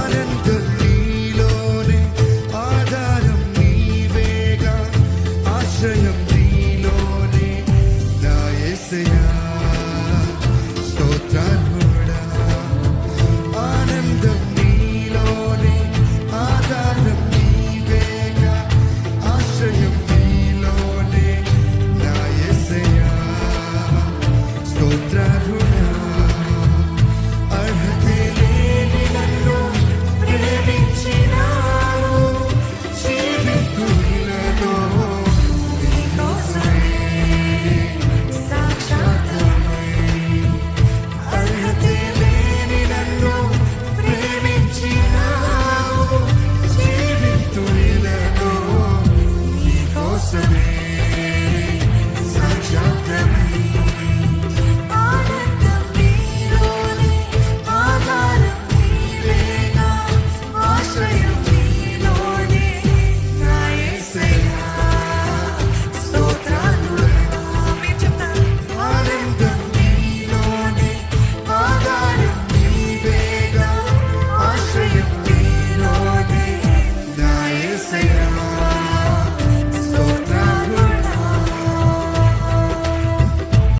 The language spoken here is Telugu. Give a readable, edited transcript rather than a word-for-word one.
ఆనందం నీలోనే, ఆధారం నీవేగా, ఆశ్రయం నీలోనే నా యేసయ్యా. స్తోత్రార్హుడా, ఆనందం నీలోనే, ఆధారం నీవేగా, ఆశ్రయం నీలోనే నా యేసయ్యా. స్తోత్రార్హుడా, అర్హతే లేని నన్ను ప్రేమించినావు, జీవితులలో నీకోసమే సాక్షాత్మై. అర్హతే లేని నన్ను ప్రేమించినావు,